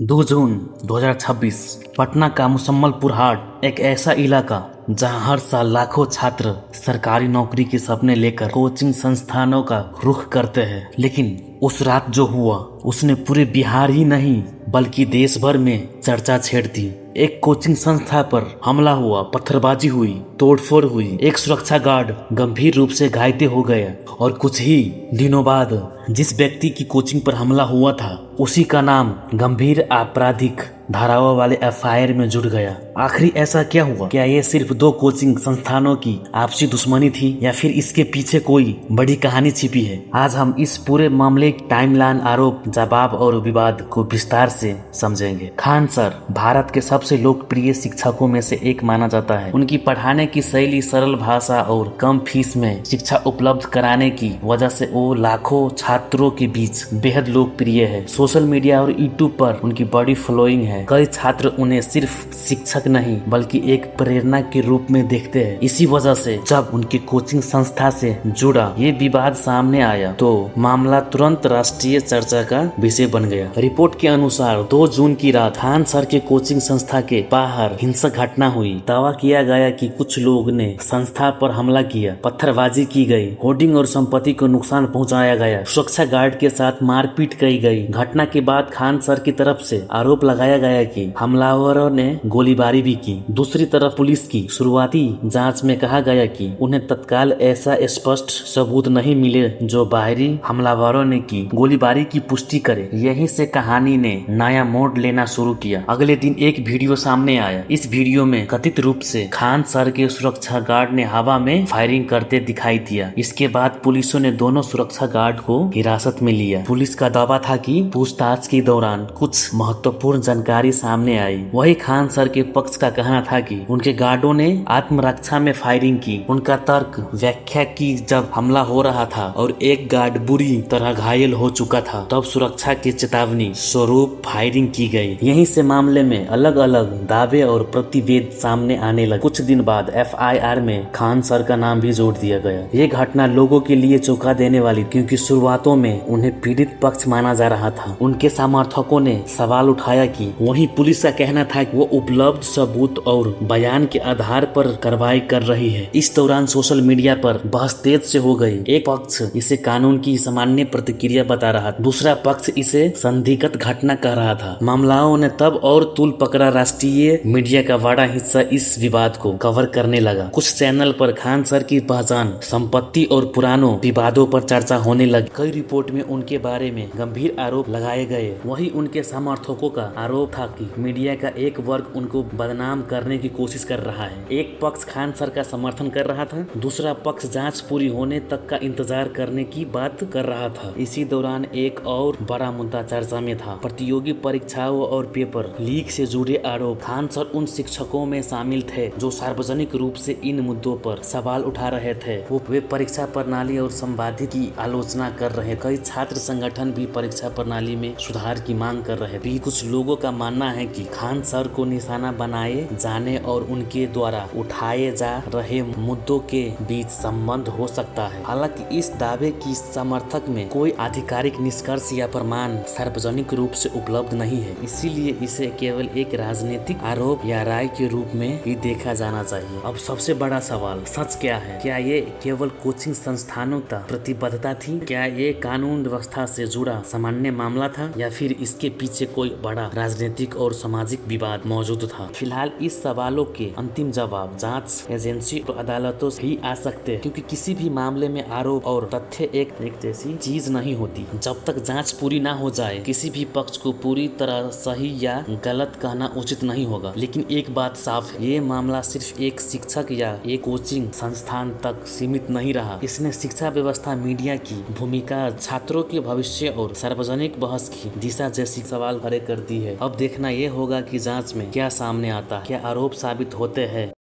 2 जून 2026 पटना का मुसम्मलपुर हाट एक ऐसा इलाका जहां हर साल लाखों छात्र सरकारी नौकरी के सपने लेकर कोचिंग संस्थानों का रुख करते हैं। लेकिन उस रात जो हुआ उसने पूरे बिहार ही नहीं बल्कि देश भर में चर्चा छेड़ दी। एक कोचिंग संस्था पर हमला हुआ, पत्थरबाजी हुई, तोड़फोड़ हुई, एक सुरक्षा गार्ड गंभीर रूप से घायल हो गया और कुछ ही दिनों बाद जिस व्यक्ति की कोचिंग पर हमला हुआ था उसी का नाम गंभीर आपराधिक धाराओं वाले एफआईआर में जुड़ गया। आखिर ऐसा क्या हुआ? क्या ये सिर्फ दो कोचिंग संस्थानों की आपसी दुश्मनी थी या फिर इसके पीछे कोई बड़ी कहानी छिपी है? आज हम इस पूरे मामले टाइमलाइन, आरोप, जवाब और विवाद को विस्तार से समझेंगे। खान सर भारत के सबसे लोकप्रिय शिक्षकों में से एक माना जाता है। उनकी पढ़ाने की शैली, सरल भाषा और कम फीस में शिक्षा उपलब्ध कराने की वजह से वो लाखों छात्रों के बीच बेहद लोकप्रिय है। सोशल मीडिया और यूट्यूब पर उनकी बड़ी फॉलोइंग है। कई छात्र उन्हें सिर्फ शिक्षक नहीं बल्कि एक प्रेरणा के रूप में देखते हैं। इसी वजह से जब उनके कोचिंग संस्था से जुड़ा ये विवाद सामने आया तो मामला तुरंत राष्ट्रीय चर्चा का विषय बन गया। रिपोर्ट के अनुसार 2 जून की रात खान सर के कोचिंग संस्था के बाहर हिंसक घटना हुई। दावा किया गया कि कुछ लोग ने संस्था पर हमला किया, पत्थरबाजी की गई, होर्डिंग और संपत्ति को नुकसान पहुंचाया गया, सुरक्षा गार्ड के साथ मारपीट की गई। घटना के बाद खान सर की तरफ से आरोप लगाया गया कि हमलावरों ने गोलीबारी भी की। दूसरी तरफ पुलिस की शुरुआती जांच में कहा गया कि उन्हें तत्काल ऐसा स्पष्ट सबूत नहीं मिले जो बाहरी हमलावरों ने की गोलीबारी की पुष्टि करे। यहीं से कहानी ने नया मोड़ लेना शुरू किया। अगले दिन एक वीडियो सामने आया। इस वीडियो में कथित रूप से खान सर के सुरक्षा गार्ड ने हवा में फायरिंग करते दिखाई दिया। इसके बाद पुलिसों ने दोनों सुरक्षा गार्ड को हिरासत में लिया। पुलिस का दावा था कि पूछताछ के दौरान कुछ महत्वपूर्ण जानकारी सामने आई। वही खान सर के पक्ष का कहना था कि उनके गार्डों ने आत्मरक्षा में फायरिंग की। उनका तर्क व्याख्या की जब हमला हो रहा था और एक गार्ड बुरी तरह घायल हो चुका था तब सुरक्षा की चेतावनी स्वरूप फायरिंग की गई। यहीं से मामले में अलग अलग दावे और प्रतिवेद सामने आने लगे। कुछ दिन बाद एफआईआर में खान सर का नाम भी जोड़ दिया गया। ये घटना लोगों के लिए चौंका देने वाली क्योंकि शुरुआतों में उन्हें पीड़ित पक्ष माना जा रहा था। उनके समर्थकों ने सवाल उठाया कि वहीं पुलिस का कहना था कि वो उपलब्ध सबूत और बयान के आधार पर कार्रवाई कर रही है। इस दौरान सोशल मीडिया पर बहस तेज से हो गई। एक पक्ष इसे कानून की सामान्य प्रतिक्रिया बता रहा था, दूसरा पक्ष इसे संदिग्ध घटना कह रहा था। मामलाओं ने तब और तूल पकड़ा। राष्ट्रीय मीडिया का बड़ा हिस्सा इस विवाद को कवर करने लगा। कुछ चैनल पर खान सर की पहचान, संपत्ति और पुरानों विवादों पर चर्चा होने लगी। कई रिपोर्ट में उनके बारे में गंभीर आरोप लगाए गए। वही उनके समर्थकों का आरोप था कि मीडिया का एक वर्ग उनको बदनाम करने की कोशिश कर रहा है। एक पक्ष खान सर का समर्थन कर रहा था, दूसरा पक्ष जांच पूरी होने तक का इंतजार करने की बात कर रहा था। इसी दौरान एक और बड़ा मुद्दा चर्चा में था, प्रतियोगी परीक्षाओं और पेपर लीक से जुड़े आरोप। खान सर उन शिक्षकों में शामिल थे जो सार्वजनिक रूप से इन मुद्दों पर सवाल उठा रहे थे। वे परीक्षा प्रणाली और संवादी की आलोचना कर रहे। कई छात्र संगठन भी परीक्षा प्रणाली में सुधार की मांग कर रहे थे। कुछ लोगों का मानना है कि खान सर को निशाना बनाए जाने और उनके द्वारा उठाए जा रहे मुद्दों के बीच संबंध हो सकता है। हालांकि इस दावे की समर्थक में कोई आधिकारिक निष्कर्ष या प्रमाण सार्वजनिक रूप से उपलब्ध नहीं है, इसीलिए इसे केवल एक राजनीतिक आरोप या राय के रूप में ही देखा जाना चाहिए। अब सबसे बड़ा सवाल, सच क्या है? क्या ये केवल कोचिंग संस्थानों तक प्रतिबद्धता थी? क्या ये कानून व्यवस्था से जुड़ा सामान्य मामला था या फिर इसके पीछे कोई बड़ा राजनीतिक और सामाजिक विवाद मौजूद था? फिलहाल इस सवालों के अंतिम जवाब जांच एजेंसी और अदालतों से ही आ सकते हैं, क्योंकि किसी भी मामले में आरोप और तथ्य एक जैसी चीज नहीं होती। जब तक जांच पूरी ना हो जाए किसी भी पक्ष को पूरी तरह सही या गलत कहना उचित नहीं होगा। लेकिन एक बात साफ है, ये मामला सिर्फ एक शिक्षक या एक कोचिंग संस्थान तक सीमित नहीं रहा। इसने शिक्षा व्यवस्था, मीडिया की भूमिका, छात्रों के भविष्य और सार्वजनिक बहस की दिशा जैसी सवाल खड़े कर दी है। अब देखना ये होगा कि जांच में क्या सामने आता है, क्या आरोप साबित होते हैं।